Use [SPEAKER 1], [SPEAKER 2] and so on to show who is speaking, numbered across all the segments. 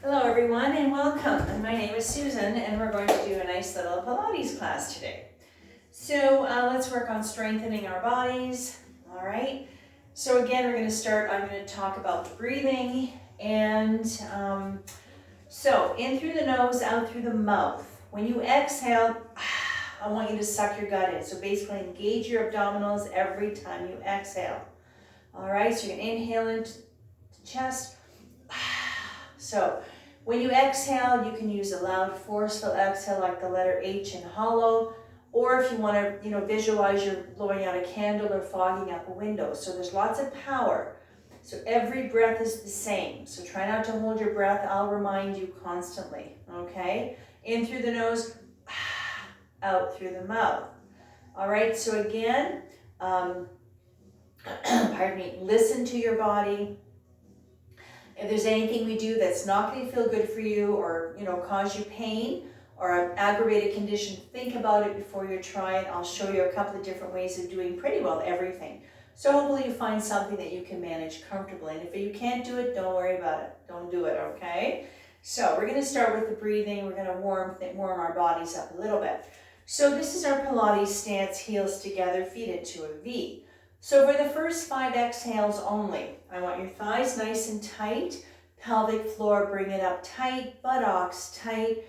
[SPEAKER 1] Hello everyone and welcome. And my name is Susan and we're going to do a nice little Pilates class today. So let's work on strengthening our bodies. All right. So again, we're going to start, I'm going to talk about breathing and so in through the nose, out through the mouth. When you exhale, I want you to suck your gut in. So basically engage your abdominals every time you exhale. All right, so you're going to inhale into the chest. So when you exhale, you can use a loud, forceful exhale like the letter H in hollow, or if you want to, visualize you're blowing out a candle or fogging up a window. So there's lots of power. So every breath is the same. So try not to hold your breath. I'll remind you constantly, okay? In through the nose, out through the mouth. All right, so again, pardon me, listen to your body. If there's anything we do that's not going to feel good for you or, cause you pain or an aggravated condition, think about it before you try it. I'll show you a couple of different ways of doing pretty well everything. So hopefully you find something that you can manage comfortably. And if you can't do it, don't worry about it. Don't do it, okay? So we're going to start with the breathing. We're going to warm our bodies up a little bit. So this is our Pilates stance, heels together, feet into a V. So for the first 5 exhales only, I want your thighs nice and tight, pelvic floor, bring it up tight, buttocks tight,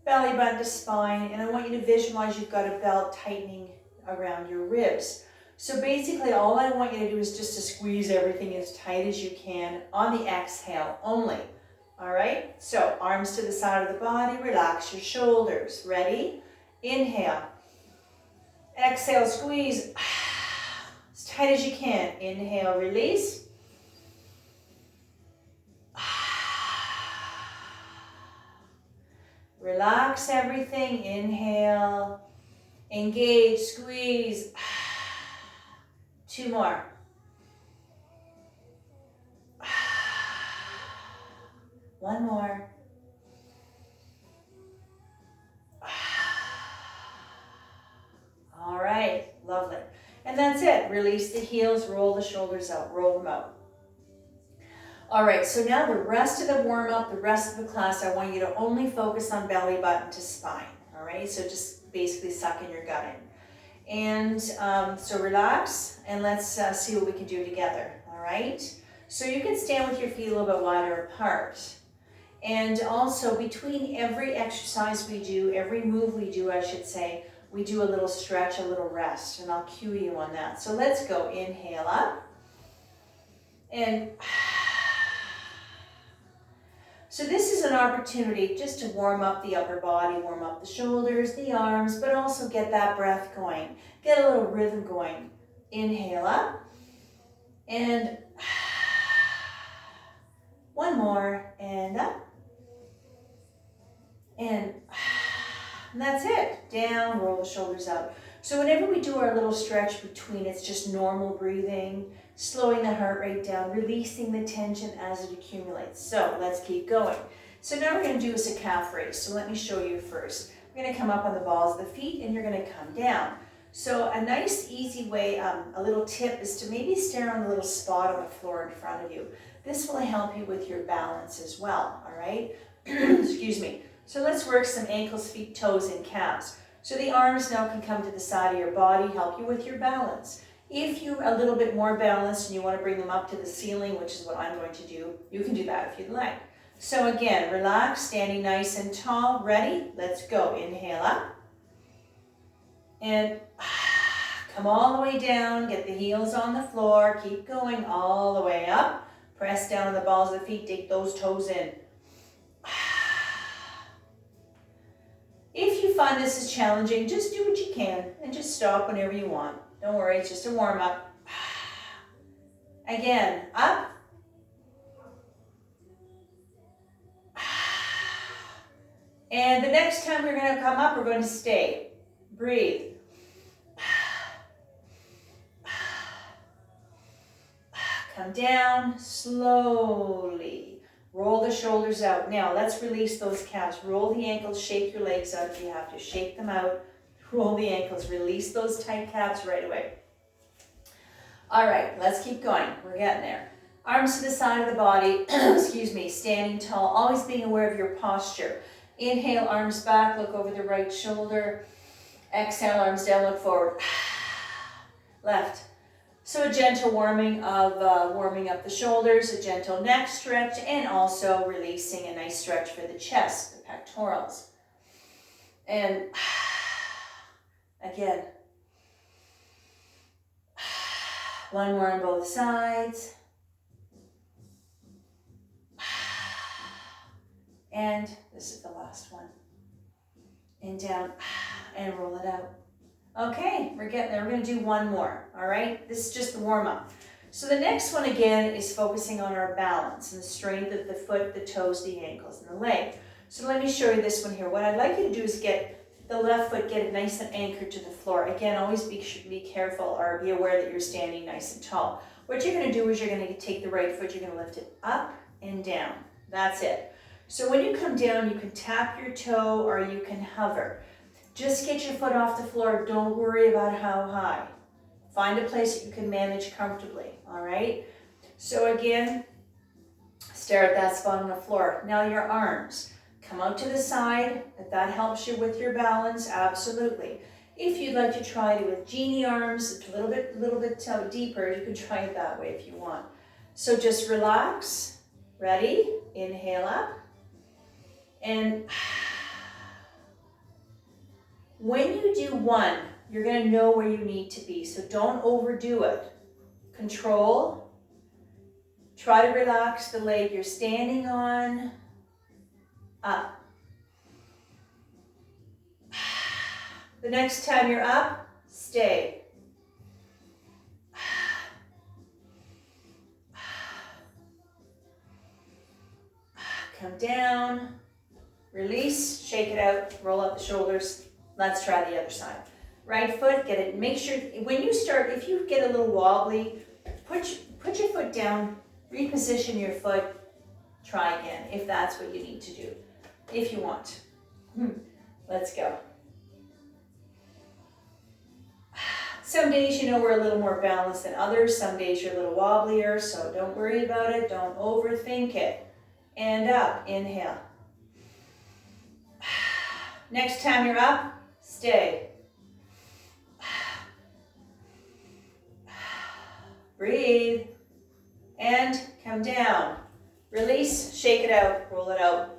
[SPEAKER 1] belly button to spine, and I want you to visualize you've got a belt tightening around your ribs. So basically all I want you to do is just to squeeze everything as tight as you can on the exhale only. All right, so arms to the side of the body, relax your shoulders. Ready? Inhale. Exhale, squeeze. As tight as you can. Inhale, release. Relax everything. Inhale. Engage, squeeze. 2 more. One more. All right, lovely. And that's it. Release the heels, roll the shoulders out, roll them out. All right, so now the rest of the warm-up, the rest of the class, I want you to only focus on belly button to spine. All right, so just basically suck in your gut in. And so relax, and let's see what we can do together. All right, so you can stand with your feet a little bit wider apart. And also between every exercise we do, every move we do, I should say, we do a little stretch, a little rest, and I'll cue you on that. So let's go. Inhale up. And so this is an opportunity just to warm up the upper body, warm up the shoulders, the arms, but also get that breath going. Get a little rhythm going. Inhale up. And one more. And up. And that's it. Down, roll the shoulders out. So whenever we do our little stretch between, it's just normal breathing, slowing the heart rate down, releasing the tension as it accumulates. So let's keep going. So now we're going to do is a calf raise. So let me show you first. We're going to come up on the balls of the feet and you're going to come down. So a nice easy way, a little tip is to maybe stare on the little spot on the floor in front of you. This will help you with your balance as well, all right? Excuse me. So let's work some ankles, feet, toes, and calves. So the arms now can come to the side of your body, help you with your balance. If you're a little bit more balanced and you want to bring them up to the ceiling, which is what I'm going to do, you can do that if you'd like. So again, relax, standing nice and tall. Ready? Let's go. Inhale up. And come all the way down. Get the heels on the floor. Keep going all the way up. Press down on the balls of the feet. Dig those toes in. If you find this is challenging, just do what you can and just stop whenever you want. Don't worry, it's just a warm-up. Again, up. And the next time we're going to come up, we're going to stay. Breathe. Come down slowly. Roll the shoulders out. Now, let's release those calves. Roll the ankles, shake your legs out if you have to. Shake them out. Roll the ankles. Release those tight calves right away. All right, let's keep going. We're getting there. Arms to the side of the body, excuse me, standing tall, always being aware of your posture. Inhale, arms back, look over the right shoulder. Exhale, arms down, look forward. Left. So a gentle warming up the shoulders, a gentle neck stretch, and also releasing a nice stretch for the chest, the pectorals. And again, one more on both sides. And this is the last one. And down, and roll it out. Okay, we're getting there. We're going to do one more, all right? This is just the warm-up. So the next one, again, is focusing on our balance and the strength of the foot, the toes, the ankles, and the leg. So let me show you this one here. What I'd like you to do is get the left foot, get it nice and anchored to the floor. Again, always be careful or be aware that you're standing nice and tall. What you're going to do is you're going to take the right foot, you're going to lift it up and down. That's it. So when you come down, you can tap your toe or you can hover. Just get your foot off the floor. Don't worry about how high. Find a place that you can manage comfortably, all right? So again, stare at that spot on the floor. Now your arms. Come out to the side. If that helps you with your balance, absolutely. If you'd like to try it with genie arms, a little bit deeper, you can try it that way if you want. So just relax. Ready? Inhale up. And when you do one, you're going to know where you need to be. So don't overdo it. Control. Try to relax the leg you're standing on. Up. The next time you're up, stay. Come down. Release, shake it out, roll up the shoulders. Let's try the other side. Right foot, get it. Make sure, when you start, if you get a little wobbly, put your foot down, reposition your foot, try again, if that's what you need to do, if you want. Let's go. Some days, we're a little more balanced than others. Some days you're a little wobblier, so don't worry about it. Don't overthink it. And up, inhale. Next time you're up, stay. Breathe. And come down. Release, shake it out, roll it out.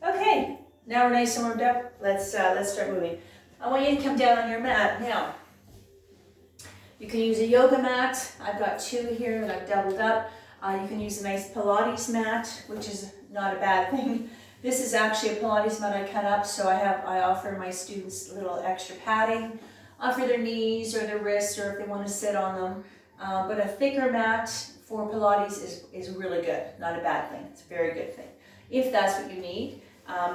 [SPEAKER 1] Okay, now we're nice and warmed up. Let's start moving. I want you to come down on your mat now. You can use a yoga mat. I've got two here that I've doubled up. You can use a nice Pilates mat, which is not a bad thing. This is actually a Pilates mat I cut up, so I offer my students a little extra padding for their knees or their wrists, or if they want to sit on them. But a thicker mat for Pilates is really good, not a bad thing. It's a very good thing, if that's what you need.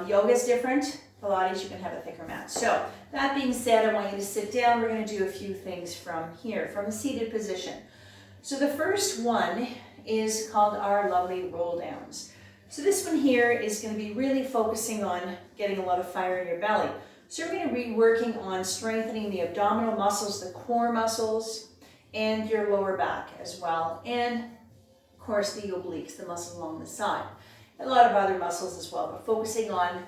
[SPEAKER 1] Yoga is different. Pilates, you can have a thicker mat. So that being said, I want you to sit down. We're going to do a few things from here, from a seated position. So the first one is called our lovely roll downs. So this one here is going to be really focusing on getting a lot of fire in your belly. So we're going to be working on strengthening the abdominal muscles, the core muscles, and your lower back as well. And of course the obliques, the muscles along the side. A lot of other muscles as well, but focusing on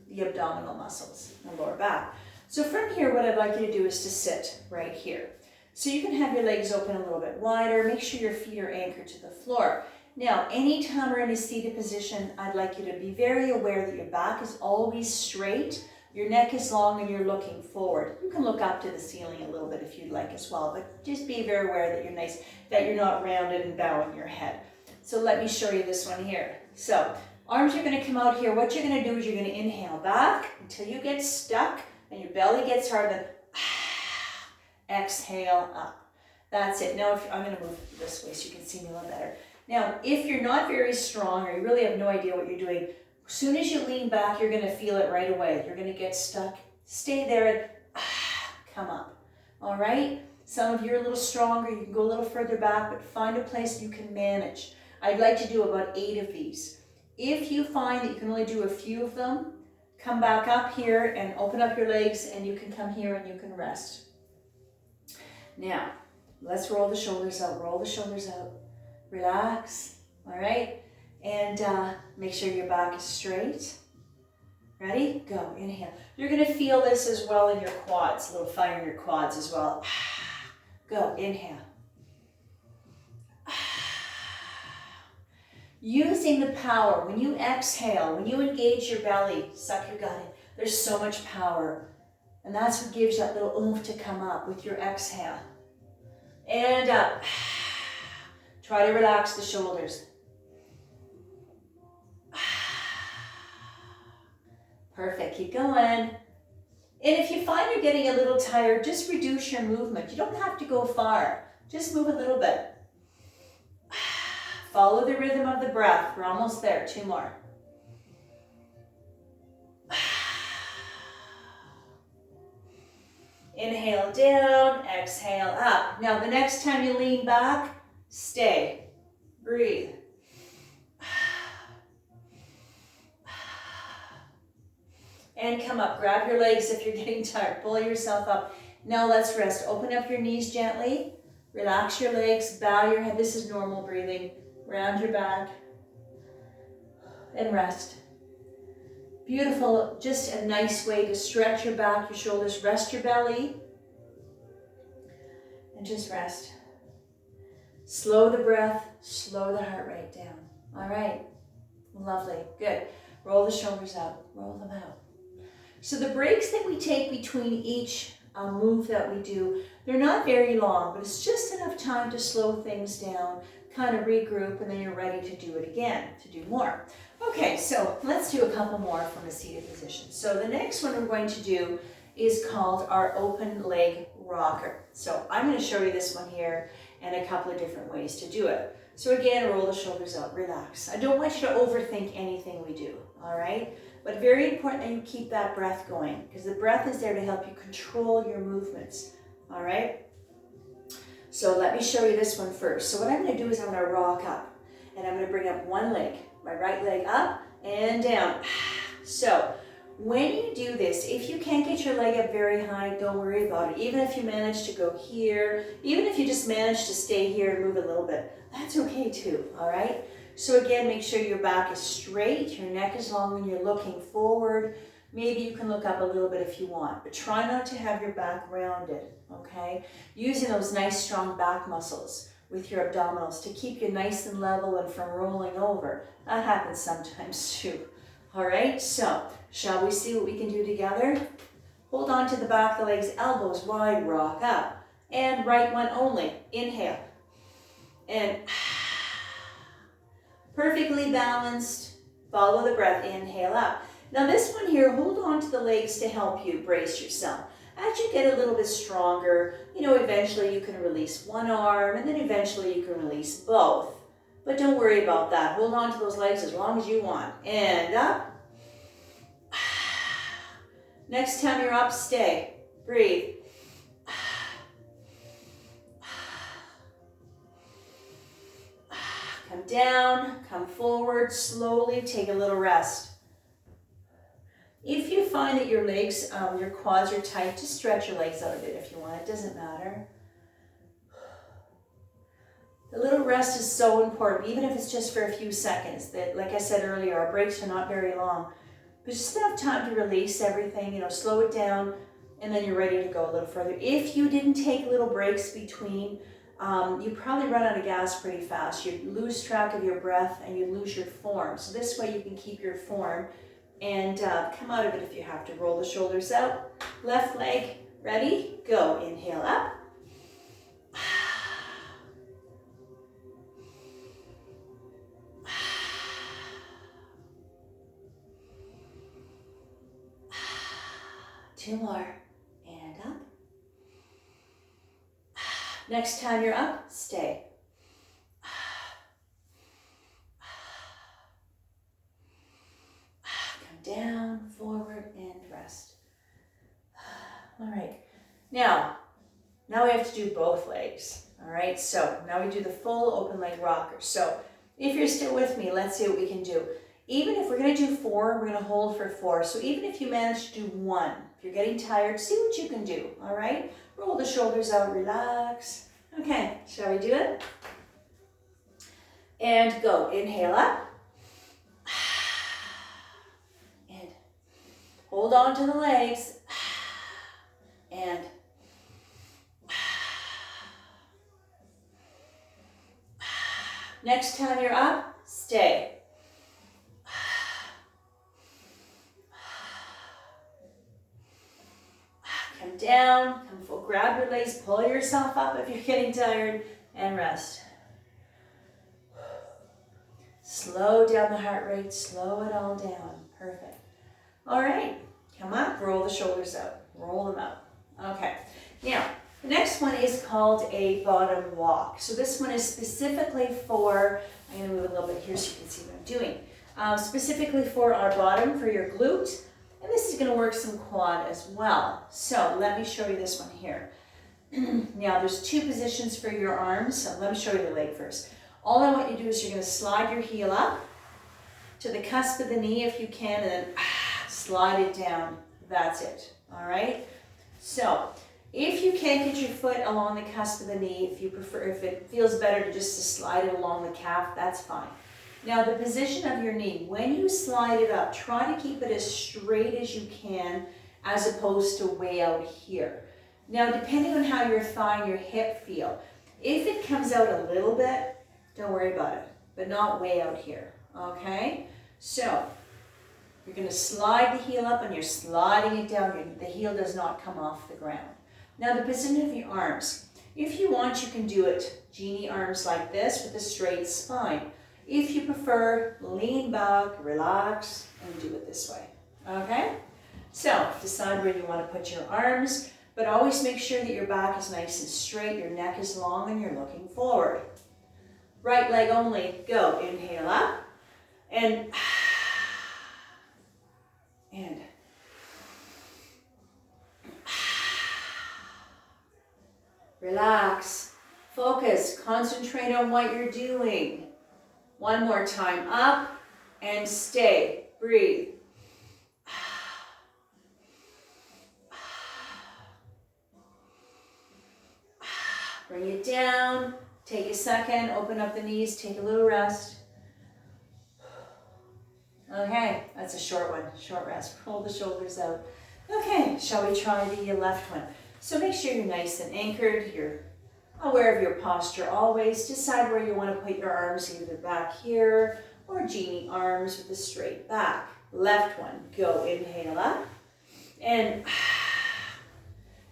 [SPEAKER 1] the abdominal muscles and lower back. So from here, what I'd like you to do is to sit right here. So you can have your legs open a little bit wider. Make sure your feet are anchored to the floor. Now, anytime we're in a seated position, I'd like you to be very aware that your back is always straight, your neck is long, and you're looking forward. You can look up to the ceiling a little bit if you'd like as well, but just be very aware that you're not rounded and bowing your head. So let me show you this one here. So arms are going to come out here. What you're going to do is you're going to inhale back until you get stuck and your belly gets hard, then exhale up. That's it. Now I'm going to move this way so you can see me a little better. Now, if you're not very strong or you really have no idea what you're doing, as soon as you lean back, you're going to feel it right away. You're going to get stuck. Stay there and come up. All right? Some of you are a little stronger. You can go a little further back, but find a place you can manage. I'd like to do about 8 of these. If you find that you can only do a few of them, come back up here and open up your legs, and you can come here and you can rest. Now, let's roll the shoulders out. Roll the shoulders out. relax, all right? And make sure your back is straight. Ready? Go, inhale. You're gonna feel this as well in your quads, a little fire in your quads as well. Go, inhale. Using the power, when you exhale, when you engage your belly, suck your gut in, there's so much power. And that's what gives you that little oomph to come up with your exhale. And up. Try to relax the shoulders. Perfect, keep going. And if you find you're getting a little tired, just reduce your movement. You don't have to go far. Just move a little bit. Follow the rhythm of the breath. We're almost there. 2 more. Inhale down, exhale up. Now the next time you lean back, stay. Breathe. And come up. Grab your legs if you're getting tired. Pull yourself up. Now let's rest. Open up your knees gently. Relax your legs. Bow your head. This is normal breathing. Round your back. And rest. Beautiful. Just a nice way to stretch your back, your shoulders. Rest your belly. And just rest. Slow the breath. Slow the heart rate down. All right. Lovely. Good. Roll the shoulders out. Roll them out. So the breaks that we take between each move that we do, they're not very long, but it's just enough time to slow things down, kind of regroup, and then you're ready to do it again, to do more. Okay, so let's do a couple more from a seated position. So the next one we're going to do is called our open leg rocker. So I'm going to show you this one here and a couple of different ways to do it. So again, roll the shoulders out, relax. I don't want you to overthink anything we do, all right? But very important that you keep that breath going, because the breath is there to help you control your movements, all right? So let me show you this one first. So what I'm going to do is I'm going to rock up, and I'm going to bring up one leg, my right leg up and down. So when you do this, if you can't get your leg up very high, don't worry about it. Even if you manage to go here, even if you just manage to stay here and move a little bit, that's okay too, all right? So again, make sure your back is straight, your neck is long when you're looking forward. Maybe you can look up a little bit if you want, but try not to have your back rounded, okay? Using those nice strong back muscles with your abdominals to keep you nice and level and from rolling over. That happens sometimes too. All right, so shall we see what we can do together? Hold on to the back of the legs, elbows wide, rock up. And right one only, inhale. And perfectly balanced, follow the breath, inhale up. Now this one here, hold on to the legs to help you brace yourself. As you get a little bit stronger, eventually you can release one arm and then eventually you can release both. But don't worry about that. Hold on to those legs as long as you want. And up. Next time you're up, stay. Breathe. Come down, come forward, slowly take a little rest. If you find that your legs, your quads are tight, just stretch your legs out a bit if you want. It doesn't matter. The little rest is so important, even if it's just for a few seconds. That, like I said earlier, our breaks are not very long. But just enough time to release everything, slow it down, and then you're ready to go a little further. If you didn't take little breaks between, you probably run out of gas pretty fast. You lose track of your breath and you lose your form. So this way you can keep your form and come out of it if you have to. Roll the shoulders out. Left leg, ready? Go. Inhale up. Two more. And up. Next time you're up, stay. Come down, forward, and rest. All right. Now we have to do both legs. All right, so now we do the full open leg rocker. So if you're still with me, let's see what we can do. Even if we're going to do 4, we're going to hold for 4. So even if you manage to do 1, if you're getting tired, see what you can do, all right? Roll the shoulders out, relax. Okay, shall we do it? And go. Inhale up. And hold on to the legs. And next time you're up, stay. Come down, come full, grab your legs, pull yourself up if you're getting tired, and rest. Slow down the heart rate, slow it all down. Perfect. All right, come up, roll the shoulders out, roll them out. Okay, now, the next one is called a bottom walk. So this one is specifically for, I'm gonna move a little bit here so you can see what I'm doing. Specifically for our bottom, for your glute, and this is gonna work some quad as well. So let me show you this one here. Now there's two positions for your arms, so let me show you the leg first. All I want you to do is you're gonna slide your heel up to the cusp of the knee if you can, and then slide it down. That's it, all right? So if you can't get your foot along the cusp of the knee, if you prefer, if it feels better to just slide it along the calf, that's fine. Now the position of your knee, when you slide it up, try to keep it as straight as you can as opposed to way out here. Now depending on how your thigh and your hip feel, if it comes out a little bit, don't worry about it, but not way out here, okay? So you're gonna slide the heel up and you're sliding it down. The heel does not come off the ground. Now the position of your arms, if you want, you can do it genie arms like this with a straight spine. If you prefer, lean back, relax, and do it this way, okay? So decide where you want to put your arms, but always make sure that your back is nice and straight, your neck is long, and you're looking forward. Right leg only, go. Inhale up, and relax, focus, concentrate on what you're doing. One more time, up and stay, breathe. Bring it down, take a second, open up the knees, take a little rest. Okay, that's a short one, short rest. Pull the shoulders out. Okay, shall we try the left one? So make sure you're nice and anchored, you're aware of your posture always. Decide where you want to put your arms, either back here or genie arms with a straight back. Left one, go. Inhale up and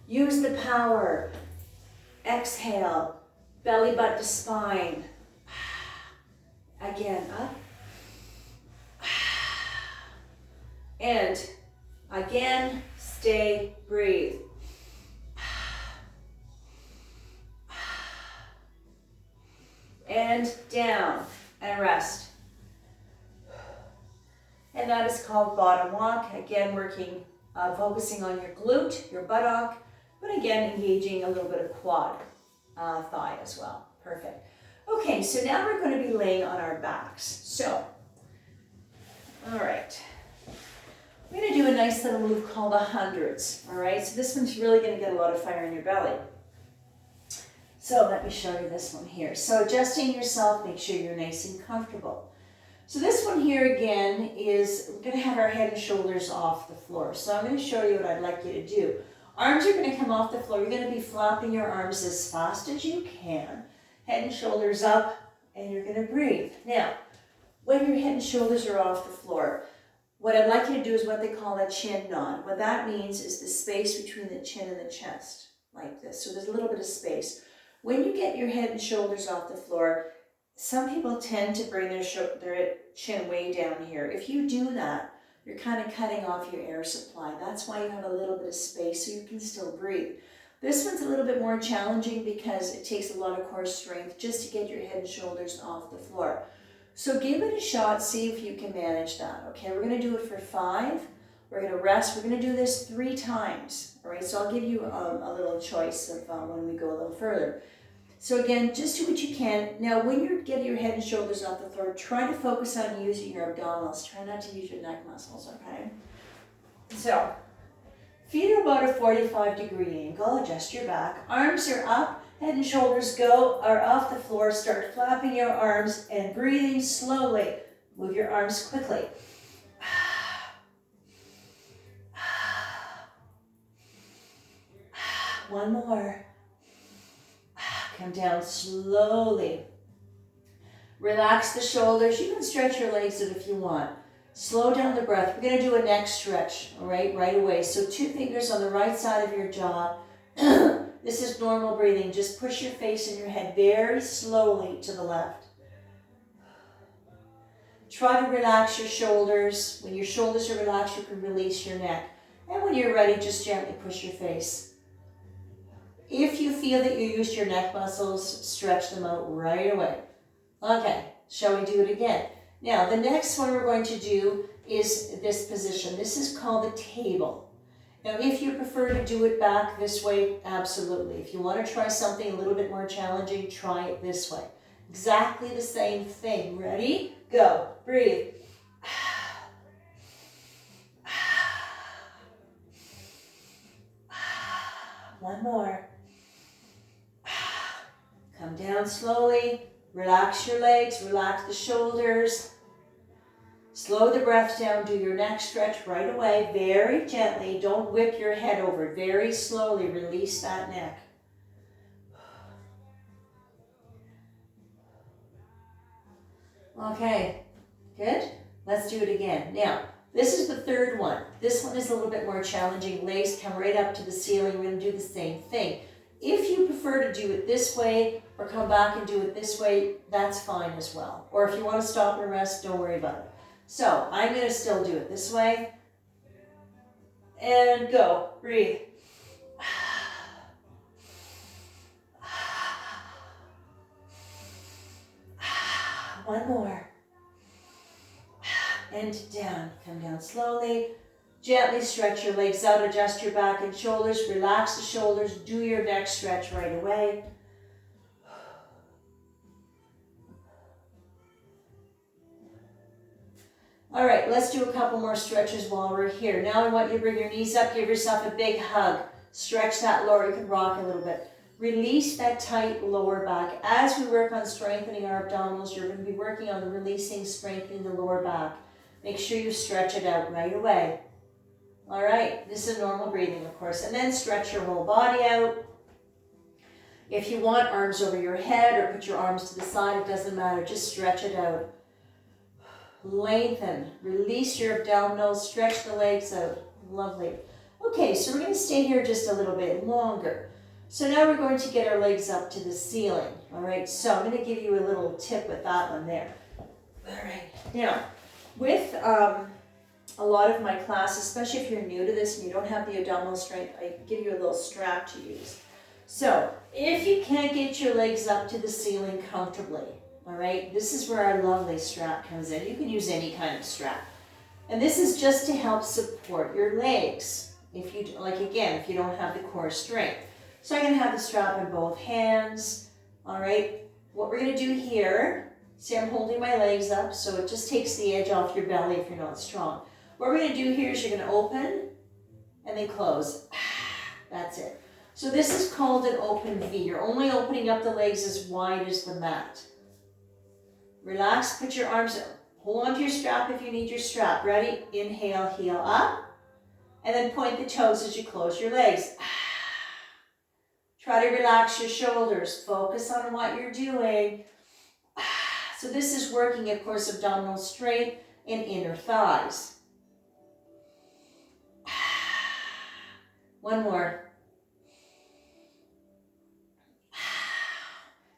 [SPEAKER 1] use the power. Exhale, belly butt to spine. Again, up. And again, stay, breathe. And down, and rest. And that is called bottom walk. Again, working, focusing on your glute, your buttock, but again, engaging a little bit of quad thigh as well. Perfect. Okay, so now we're going to be laying on our backs. So, all right. We're going to do a nice little move called the hundreds. All right, so this one's really going to get a lot of fire in your belly. So let me show you this one here. So adjusting yourself, make sure you're nice and comfortable. So this one here again is, we're going to have our head and shoulders off the floor. So I'm going to show you what I'd like you to do. Arms are going to come off the floor. You're going to be flapping your arms as fast as you can. Head and shoulders up, and you're going to breathe. Now, when your head and shoulders are off the floor, what I'd like you to do is what they call a chin nod. What that means is the space between the chin and the chest, like this. So there's a little bit of space. When you get your head and shoulders off the floor, some people tend to bring their chin way down here. If you do that, you're kind of cutting off your air supply. That's why you have a little bit of space so you can still breathe. This one's a little bit more challenging because it takes a lot of core strength just to get your head and shoulders off the floor. So give it a shot, see if you can manage that. Okay, we're going to do it for 5. We're going to rest. We're going to do this 3 times. All right, so I'll give you a little choice of when we go a little further. So again, just do what you can. Now, when you get your head and shoulders off the floor, try to focus on using your abdominals. Try not to use your neck muscles, okay? So, feet are about a 45-degree angle. Adjust your back. Arms are up Head and shoulders are off the floor. Start flapping your arms and breathing slowly. Move your arms quickly. One more. Come down slowly. Relax the shoulders. You can stretch your legs if you want. Slow down the breath. We're going to do a neck stretch, all right, right away. So 2 fingers on the right side of your jaw. This is normal breathing. Just push your face and your head very slowly to the left. Try to relax your shoulders. When your shoulders are relaxed, you can release your neck. And when you're ready, just gently push your face. If you feel that you used your neck muscles, stretch them out right away. Okay, shall we do it again? Now, the next one we're going to do is this position. This is called the table. Now, if you prefer to do it back this way, absolutely. If you want to try something a little bit more challenging, try it this way. Exactly the same thing. Ready? Go. Breathe. One more. Come down slowly. Relax your legs, relax the shoulders. Slow the breath down, do your neck stretch right away, very gently. Don't whip your head over, very slowly release that neck. Okay, good. Let's do it again. Now, this is the third one. This one is a little bit more challenging. Legs come right up to the ceiling. We're going to do the same thing. If you prefer to do it this way or come back and do it this way, that's fine as well. Or if you want to stop and rest, don't worry about it. So I'm going to still do it this way. And go. Breathe. One more. And down. Come down slowly. Gently stretch your legs out, adjust your back and shoulders, relax the shoulders, do your neck stretch right away. All right, let's do a couple more stretches while we're here. Now I want you to bring your knees up, give yourself a big hug. Stretch that lower, you can rock a little bit. Release that tight lower back. As we work on strengthening our abdominals, you're going to be working on releasing, strengthening the lower back. Make sure you stretch it out right away. All right, this is normal breathing, of course. And then stretch your whole body out. If you want, arms over your head or put your arms to the side, it doesn't matter. Just stretch it out. Lengthen. Release your abdominals. Stretch the legs out. Lovely. Okay, so we're going to stay here just a little bit longer. So now we're going to get our legs up to the ceiling. All right, so I'm going to give you a little tip with that one there. All right, now with a lot of my classes, especially if you're new to this and you don't have the abdominal strength, I give you a little strap to use. So if you can't get your legs up to the ceiling comfortably, all right, this is where our lovely strap comes in. You can use any kind of strap. And this is just to help support your legs. If you, like again, if you don't have the core strength. So I'm going to have the strap in both hands. All right, what we're going to do here, see I'm holding my legs up so it just takes the edge off your belly if you're not strong. What we're going to do here is you're going to open and then close. That's it. So this is called an open V. You're only opening up the legs as wide as the mat. Relax, put your arms up. Hold on to your strap if you need your strap. Ready? Inhale, heel up. And then point the toes as you close your legs. Try to relax your shoulders. Focus on what you're doing. So this is working, of course, abdominal strength and inner thighs. One more.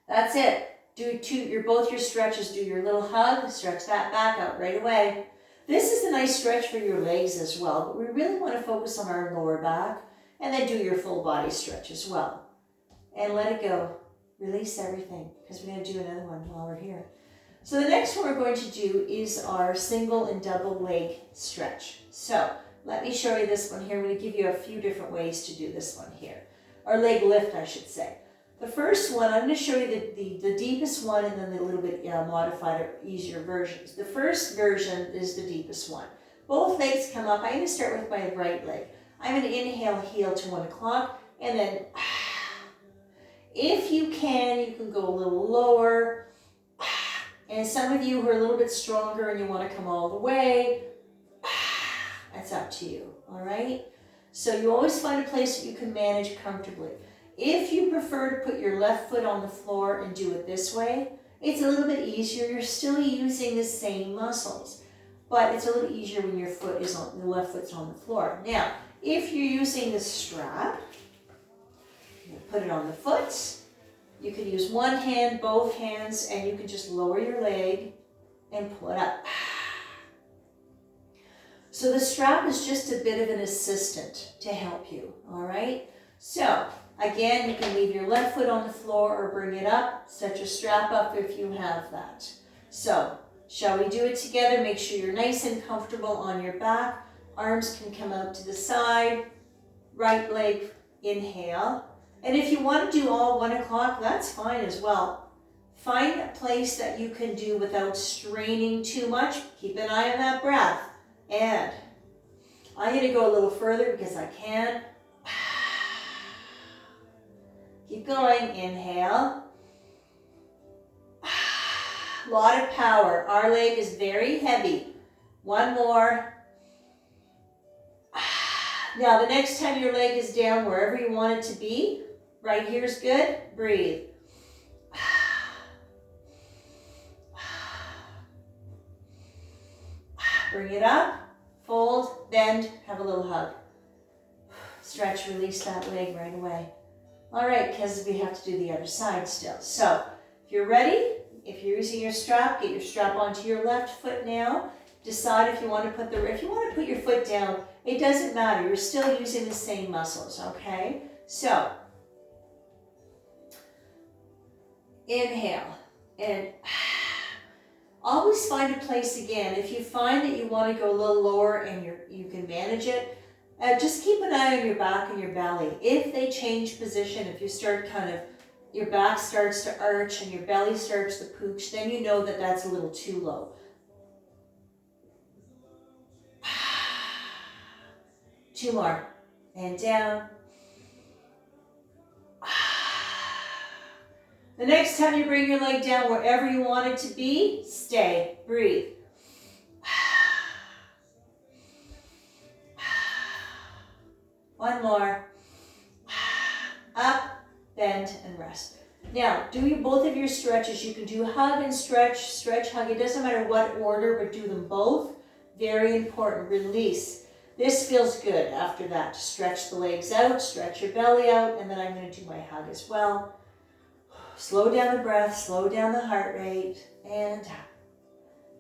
[SPEAKER 1] That's it. Do both your stretches. Do your little hug. Stretch that back out right away. This is a nice stretch for your legs as well, but we really want to focus on our lower back and then do your full body stretch as well. And let it go. Release everything because we're going to do another one while we're here. So the next one we're going to do is our single and double leg stretch. So let me show you this one here. I'm going to give you a few different ways to do this one here. Or leg lift, I should say. The first one, I'm going to show you the deepest one and then the little bit modified or easier versions. The first version is the deepest one. Both legs come up. I'm going to start with my right leg. I'm going to inhale, heel to 1 o'clock, and then If you can go a little lower. And some of you who are a little bit stronger and you want to come all the way, that's up to you, all right? So you always find a place that you can manage comfortably. If you prefer to put your left foot on the floor and do it this way, it's a little bit easier. You're still using the same muscles, but it's a little easier when your foot is on, the left foot's on the floor. Now, if you're using the strap, you put it on the foot. You can use one hand, both hands, and you can just lower your leg and pull it up. So the strap is just a bit of an assistant to help you, all right? So again, you can leave your left foot on the floor or bring it up, set your strap up if you have that. So shall we do it together? Make sure you're nice and comfortable on your back. Arms can come out to the side, right leg, inhale. And if you want to do all 1 o'clock, that's fine as well. Find a place that you can do without straining too much. Keep an eye on that breath. And I'm going to go a little further because I can. Keep going. Inhale. A lot of power. Our leg is very heavy. One more. Now, the next time your leg is down wherever you want it to be, right here is good. Breathe. Bring it up. Fold, bend, have a little hug. Stretch, release that leg right away. All right, because we have to do the other side still. So, if you're ready, if you're using your strap, get your strap onto your left foot now. Decide if you want to put your foot down, it doesn't matter. You're still using the same muscles, okay? So, inhale and always find a place again. If you find that you want to go a little lower and you can manage it, just keep an eye on your back and your belly. If they change position, if you start your back starts to arch and your belly starts to pooch, then you know that that's a little too low. Two more. And down. The next time you bring your leg down wherever you want it to be, stay. Breathe. One more. Up, bend, and rest. Now, do both of your stretches. You can do hug and stretch, stretch, hug. It doesn't matter what order, but do them both. Very important. Release. This feels good after that. Stretch the legs out, stretch your belly out, and then I'm going to do my hug as well. Slow down the breath, slow down the heart rate, and down.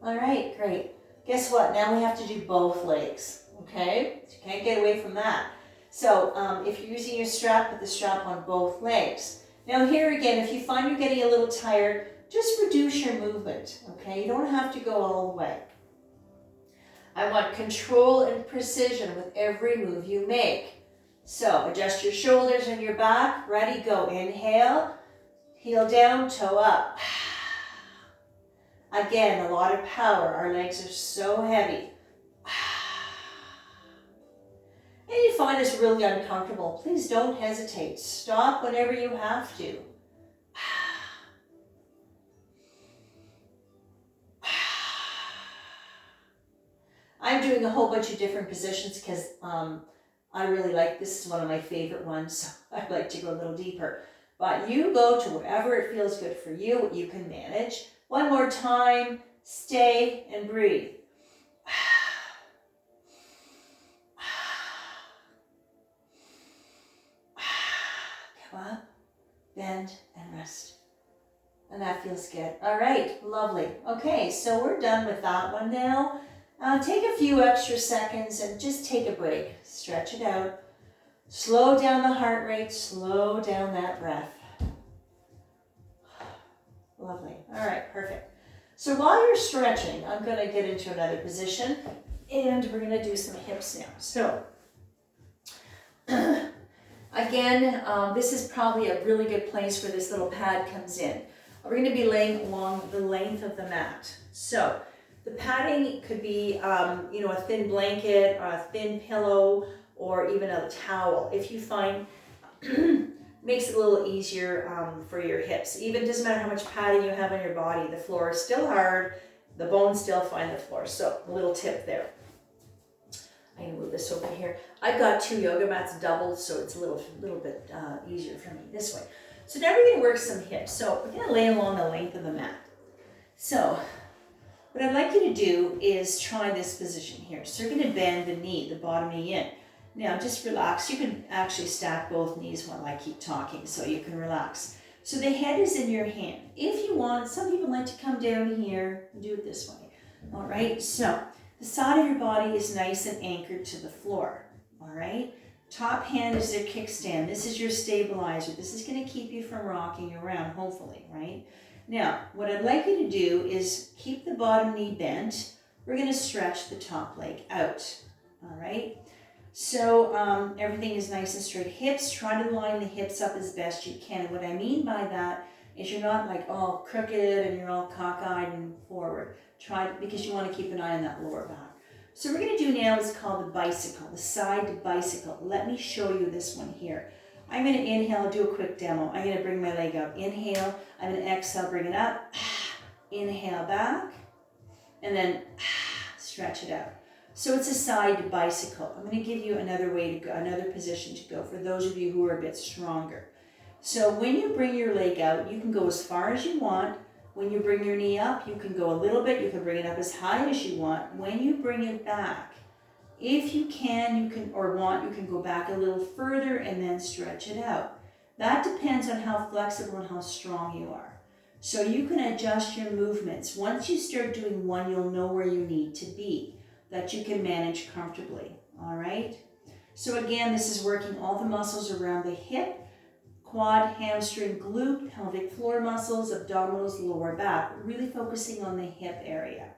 [SPEAKER 1] All right, great. Guess what? Now we have to do both legs, okay? So you can't get away from that. So if you're using your strap, put the strap on both legs. Now here again, if you find you're getting a little tired, just reduce your movement, okay? You don't have to go all the way. I want control and precision with every move you make. So adjust your shoulders and your back. Ready, go. Inhale, heel down, toe up. Again, a lot of power. Our legs are so heavy. And you find this really uncomfortable, please don't hesitate. Stop whenever you have to. I'm doing a whole bunch of different positions because I really like, this is one of my favorite ones, so I'd like to go a little deeper. But you go to wherever it feels good for you, what you can manage. One more time, stay and breathe. Come up, bend, and rest. And that feels good. All right, lovely. Okay, so we're done with that one now. Take a few extra seconds and just take a break. Stretch it out. Slow down the heart rate. Slow down that breath. Lovely. All right, perfect. So while you're stretching, I'm going to get into another position, and we're going to do some hips now. So again, this is probably a really good place where this little pad comes in. We're going to be laying along the length of the mat. So the padding could be, a thin blanket, or a thin pillow, or even a towel. If you find makes it a little easier for your hips. Even doesn't matter how much padding you have on your body, the floor is still hard, the bones still find the floor. So a little tip there. I'm gonna move this over here. I've got 2 yoga mats doubled, so it's a little bit easier for me this way. So now we're gonna work some hips. So we're gonna lay along the length of the mat. So what I'd like you to do is try this position here. So you're gonna bend the knee, the bottom knee in. Now just relax. You can actually stack both knees while I keep talking, so you can relax. So the head is in your hand. If you want, some people like to come down here and do it this way. All right, so the side of your body is nice and anchored to the floor. All right, top hand is your kickstand. This is your stabilizer. This is going to keep you from rocking around, hopefully, right? Now, what I'd like you to do is keep the bottom knee bent. We're going to stretch the top leg out. All right. So everything is nice and straight. Hips, try to line the hips up as best you can. What I mean by that is you're not like all crooked and you're all cockeyed and forward. Try to, because you want to keep an eye on that lower back. So we're going to do now is called the bicycle, the side bicycle. Let me show you this one here. I'm going to inhale, do a quick demo. I'm going to bring my leg up. Inhale, I'm going to exhale, bring it up. Inhale back, and then stretch it out. So it's a side bicycle. I'm going to give you another way to go, another position to go for those of you who are a bit stronger. So when you bring your leg out, you can go as far as you want. When you bring your knee up, you can go a little bit. You can bring it up as high as you want. When you bring it back, if you can, you can, or want, you can go back a little further and then stretch it out. That depends on how flexible and how strong you are. So you can adjust your movements. Once you start doing one, you'll know where you need to be, that you can manage comfortably, all right? So again, this is working all the muscles around the hip, quad, hamstring, glute, pelvic floor muscles, abdominals, lower back, really focusing on the hip area.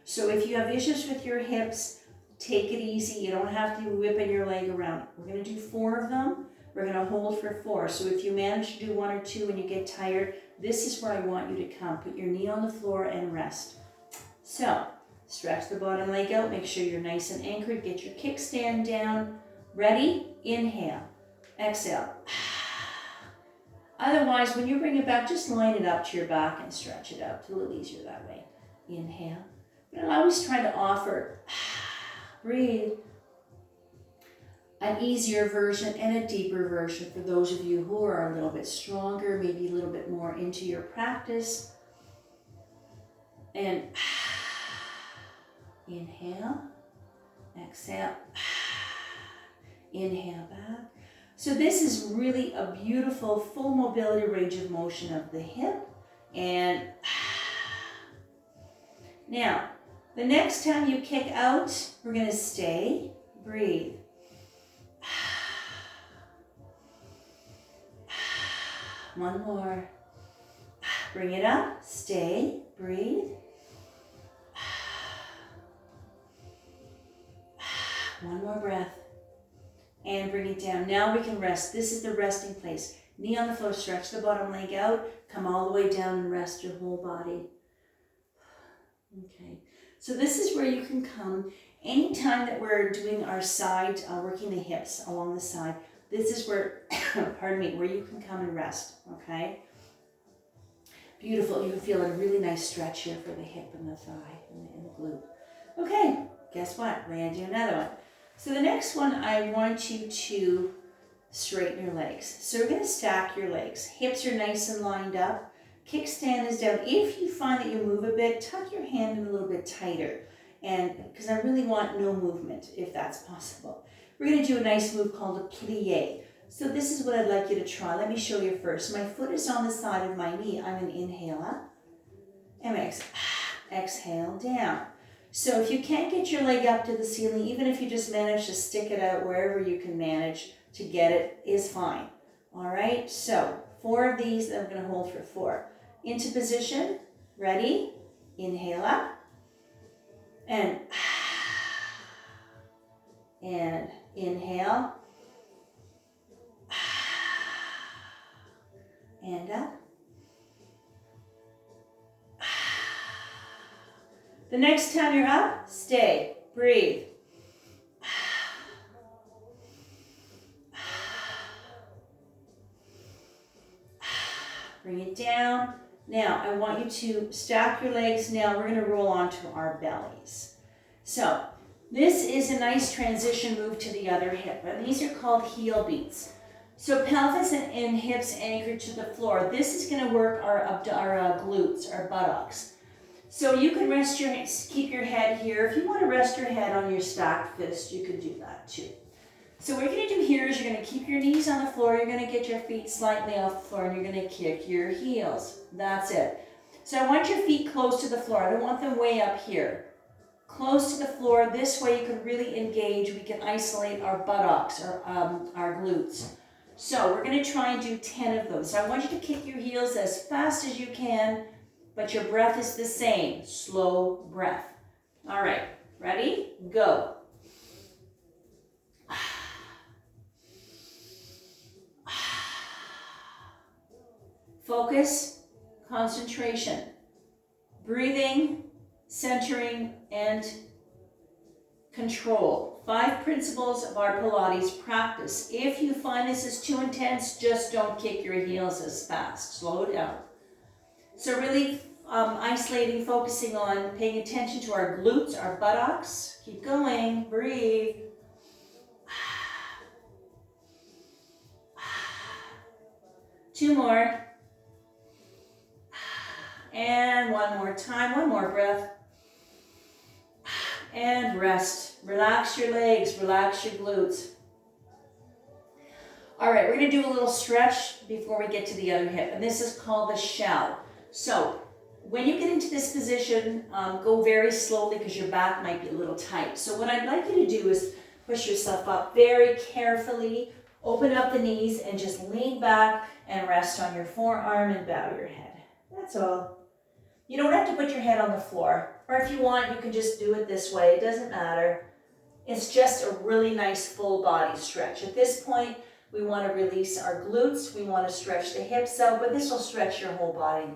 [SPEAKER 1] So if you have issues with your hips, take it easy. You don't have to be whipping your leg around. We're going to do 4 of them. We're going to hold for 4. So if you manage to do 1 or 2 and you get tired, this is where I want you to come. Put your knee on the floor and rest. So stretch the bottom leg out. Make sure you're nice and anchored. Get your kickstand down. Ready? Inhale. Exhale. Otherwise, when you bring it back, just line it up to your back and stretch it out. It's a little easier that way. Inhale. But I always try to offer, breathe, an easier version and a deeper version for those of you who are a little bit stronger, maybe a little bit more into your practice. And inhale, exhale, inhale back. So this is really a beautiful full mobility range of motion of the hip. And now, the next time you kick out, we're going to stay, breathe. One more. Bring it up, stay, breathe. One more breath. And bring it down. Now we can rest. This is the resting place. Knee on the floor, stretch the bottom leg out, come all the way down and rest your whole body. Okay, so this is where you can come anytime that we're doing our side, working the hips along the side. This is where, pardon me, where you can come and rest, okay? Beautiful. You can feel a really nice stretch here for the hip and the thigh and the glute. Okay, guess what? We're going to do another one. So the next one, I want you to straighten your legs. So we're going to stack your legs. Hips are nice and lined up. Kickstand is down. If you find that you move a bit, tuck your hand in a little bit tighter. And because I really want no movement, if that's possible. We're going to do a nice move called a plie. So this is what I'd like you to try. Let me show you first. My foot is on the side of my knee. I'm going to inhale up and exhale down. So if you can't get your leg up to the ceiling, even if you just manage to stick it out wherever you can manage to get it, is fine. All right, so 4 of these that I'm going to hold for 4. Into position, ready, inhale up, and inhale, and up. The next time you're up, stay, breathe. Bring it down. Now, I want you to stack your legs. Now, we're going to roll onto our bellies. So, this is a nice transition move to the other hip. And these are called heel beats. So, pelvis and hips anchored to the floor. This is going to work our glutes, our buttocks. So, you can keep your head here. If you want to rest your head on your stacked fist, you can do that too. So what you're going to do here is you're going to keep your knees on the floor, you're going to get your feet slightly off the floor, and you're going to kick your heels. That's it. So I want your feet close to the floor. I don't want them way up here. Close to the floor. This way you can really engage. We can isolate our buttocks, or our glutes. So we're going to try and do 10 of them. So I want you to kick your heels as fast as you can, but your breath is the same. Slow breath. All right. Ready? Go. Focus, concentration, breathing, centering, and control. 5 principles of our Pilates practice. If you find this is too intense, just don't kick your heels as fast. Slow down. So really isolating, focusing on paying attention to our glutes, our buttocks. Keep going. Breathe. Two more. And one more time, one more breath. And rest. Relax your legs, relax your glutes. All right, we're gonna do a little stretch before we get to the other hip, and this is called the shell. So when you get into this position, go very slowly because your back might be a little tight. So what I'd like you to do is push yourself up very carefully, open up the knees, and just lean back and rest on your forearm and bow your head. That's all. You don't have to put your head on the floor, or if you want, you can just do it this way. It doesn't matter. It's just a really nice full body stretch. At this point, we want to release our glutes. We want to stretch the hips out, but this will stretch your whole body.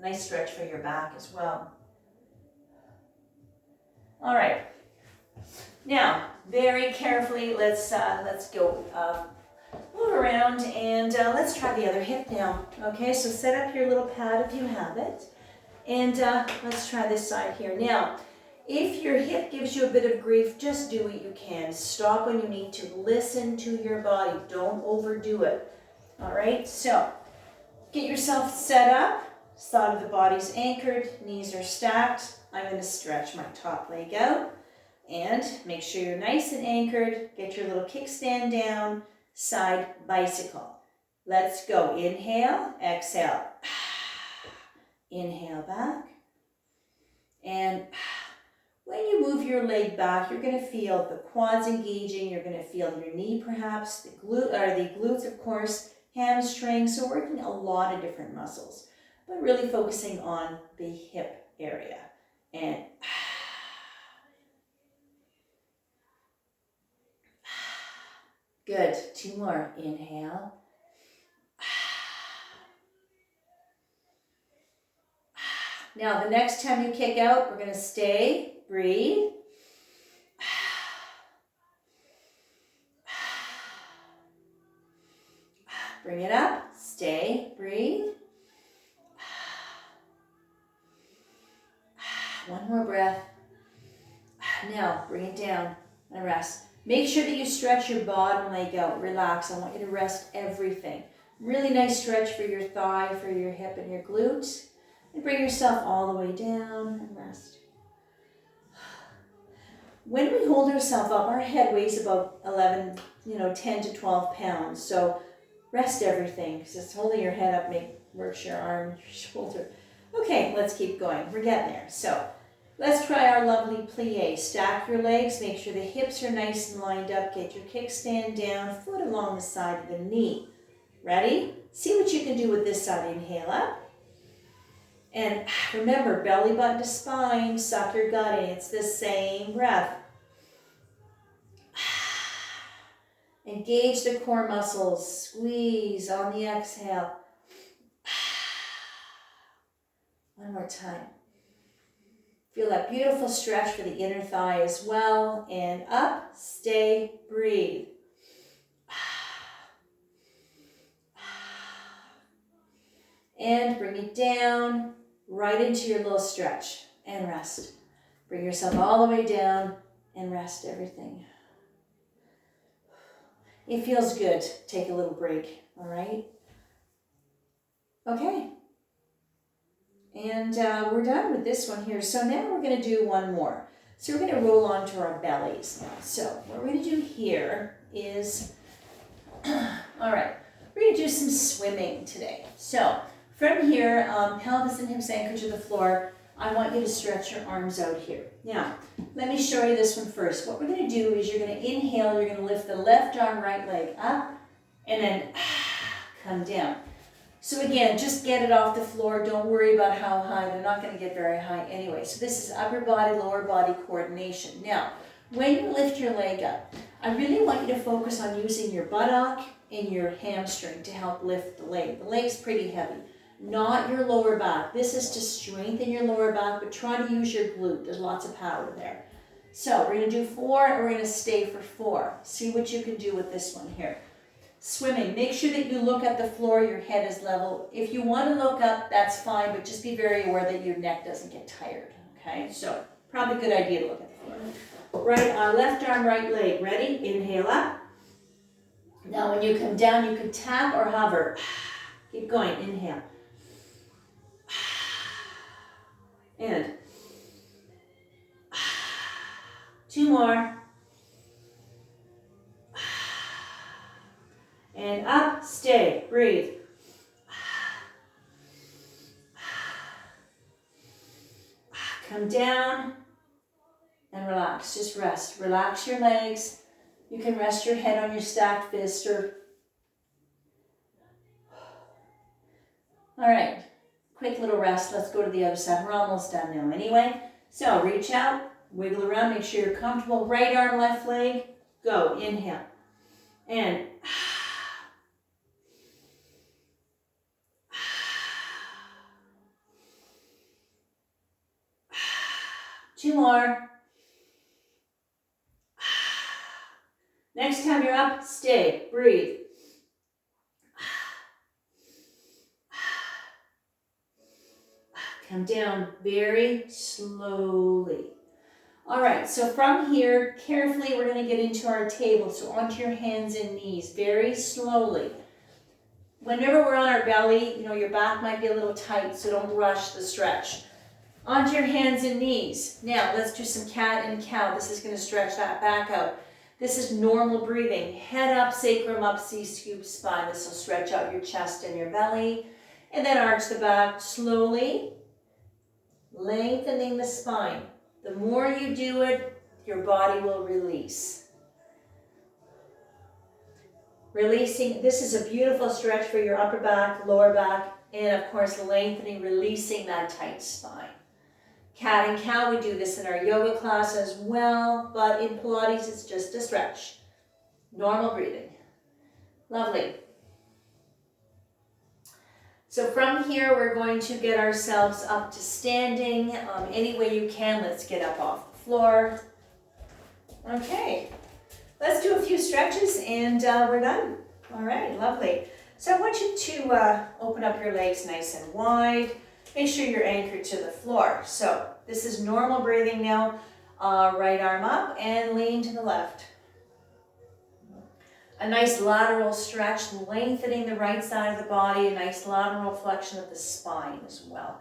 [SPEAKER 1] Nice stretch for your back as well. All right. Now, very carefully, let's go move around and let's try the other hip now. Okay, so set up your little pad if you have it. And let's try this side here. Now, if your hip gives you a bit of grief, just do what you can. Stop when you need to. Listen to your body. Don't overdo it. All right, so get yourself set up. Side of the body's anchored. Knees are stacked. I'm going to stretch my top leg out. And make sure you're nice and anchored. Get your little kickstand down. Side bicycle. Let's go. Inhale, exhale. Inhale back. And when you move your leg back, you're going to feel the quads engaging. You're going to feel your knee perhaps, the glutes, of course, hamstrings. So working a lot of different muscles, but really focusing on the hip area. And good. 2 more. Inhale. Now, the next time you kick out, we're going to stay, breathe. Bring it up, stay, breathe. One more breath. Now, bring it down and rest. Make sure that you stretch your bottom leg out. Relax. I want you to rest everything. Really nice stretch for your thigh, for your hip and your glutes. And bring yourself all the way down and rest. When we hold ourselves up, our head weighs about 10 to 12 pounds. So rest everything, because it's holding your head up works your arm, your shoulder. Okay, let's keep going. We're getting there. So let's try our lovely plie. Stack your legs. Make sure the hips are nice and lined up. Get your kickstand down, foot along the side of the knee. Ready? See what you can do with this side. Inhale up. And remember, belly button to spine, suck your gut in. It's the same breath. Engage the core muscles. Squeeze on the exhale. One more time. Feel that beautiful stretch for the inner thigh as well. And up, stay, breathe. and bring it down, right into your little stretch, and rest. Bring yourself all the way down and rest everything. It feels good. Take a little break, all right? Okay. And we're done with this one here. So now we're going to do one more. So we're going to roll onto our bellies now. So what we're going to do here is, all right, we're going to do some swimming today. So from here, pelvis and hips anchored to the floor, I want you to stretch your arms out here. Now, let me show you this one first. What we're going to do is you're going to inhale, you're going to lift the left arm, right leg up, and then come down. So again, just get it off the floor. Don't worry about how high. They're not going to get very high anyway. So this is upper body, lower body coordination. Now, when you lift your leg up, I really want you to focus on using your buttock and your hamstring to help lift the leg. The leg's pretty heavy, not your lower back. This is to strengthen your lower back, but try to use your glute. There's lots of power there. So we're going to do 4 and we're going to stay for 4. See what you can do with this one here. Swimming, make sure that you look at the floor, your head is level. If you want to look up, that's fine, but just be very aware that your neck doesn't get tired, okay? So, probably a good idea to look at the floor. Right, left arm, right leg, ready? Inhale up. Now when you come down, you can tap or hover. Keep going, inhale. And 2 more. And up, stay, breathe. Come down and relax, just rest. Relax your legs. You can rest your head on your stacked fist or... All right, quick little rest. Let's go to the other side. We're almost done now anyway. So reach out, wiggle around, make sure you're comfortable. Right arm, left leg, go, inhale. And... 2 more. Next time you're up, stay, breathe. Come down very slowly. All right, so from here, carefully, we're going to get into our table. So onto your hands and knees, very slowly. Whenever we're on our belly, you know, your back might be a little tight, so don't rush the stretch. Onto your hands and knees. Now, let's do some cat and cow. This is going to stretch that back out. This is normal breathing. Head up, sacrum up, C-scoop spine. This will stretch out your chest and your belly. And then arch the back slowly, lengthening the spine. The more you do it, your body will release. Releasing, this is a beautiful stretch for your upper back, lower back, and of course lengthening, releasing that tight spine. Cat and cow, we do this in our yoga class as well, but in Pilates it's just a stretch. Normal breathing. Lovely. So from here we're going to get ourselves up to standing. Any way you can, let's get up off the floor. Okay, let's do a few stretches and we're done. All right, lovely. So I want you to open up your legs nice and wide. Make sure you're anchored to the floor. So this is normal breathing now. Right arm up and lean to the left. A nice lateral stretch, lengthening the right side of the body. A nice lateral flexion of the spine as well.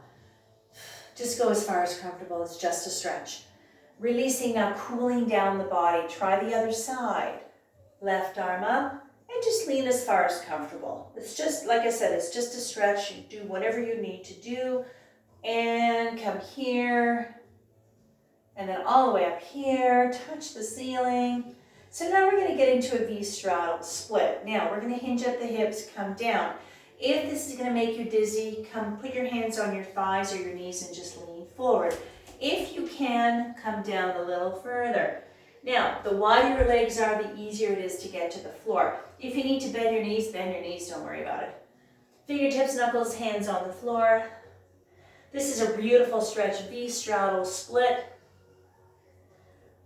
[SPEAKER 1] Just go as far as comfortable. It's just a stretch. Releasing now, cooling down the body. Try the other side. Left arm up. And just lean as far as comfortable. It's just, like I said, it's just a stretch. You do whatever you need to do. And come here. And then all the way up here. Touch the ceiling. So now we're going to get into a V-straddle split. Now we're going to hinge at the hips, come down. If this is going to make you dizzy, come put your hands on your thighs or your knees and just lean forward. If you can, come down a little further. Now, the wider your legs are, the easier it is to get to the floor. If you need to bend your knees, don't worry about it. Fingertips, knuckles, hands on the floor. This is a beautiful stretch, V-straddle split.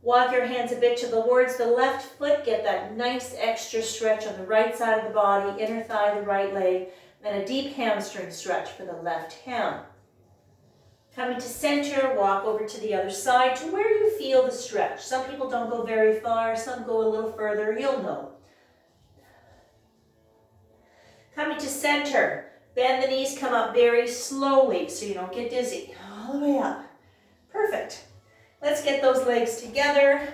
[SPEAKER 1] Walk your hands a bit towards the left foot, get that nice extra stretch on the right side of the body, inner thigh, the right leg. and a deep hamstring stretch for the left hand. Coming to center, walk over to the other side to where you feel the stretch. Some people don't go very far, some go a little further, you'll know. Coming to center, bend the knees, come up very slowly so you don't get dizzy. All the way up. Perfect. Let's get those legs together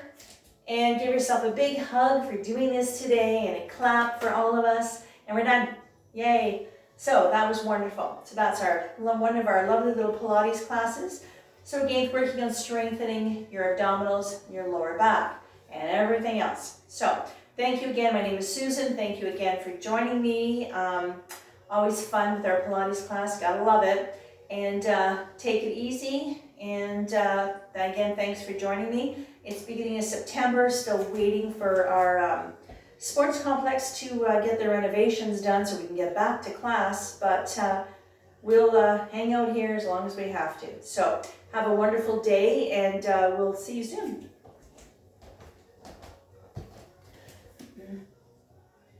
[SPEAKER 1] and give yourself a big hug for doing this today and a clap for all of us. And we're done. Yay. So that was wonderful. So that's one of our lovely little Pilates classes. So again, working on strengthening your abdominals, your lower back, and everything else. So thank you again. My name is Susan. Thank you again for joining me. Always fun with our Pilates class. Gotta love it. And take it easy. And again, thanks for joining me. It's beginning of September. Still waiting for our sports complex to get their renovations done so we can get back to class, but we'll hang out here as long as we have to. So have a wonderful day, and we'll see you soon.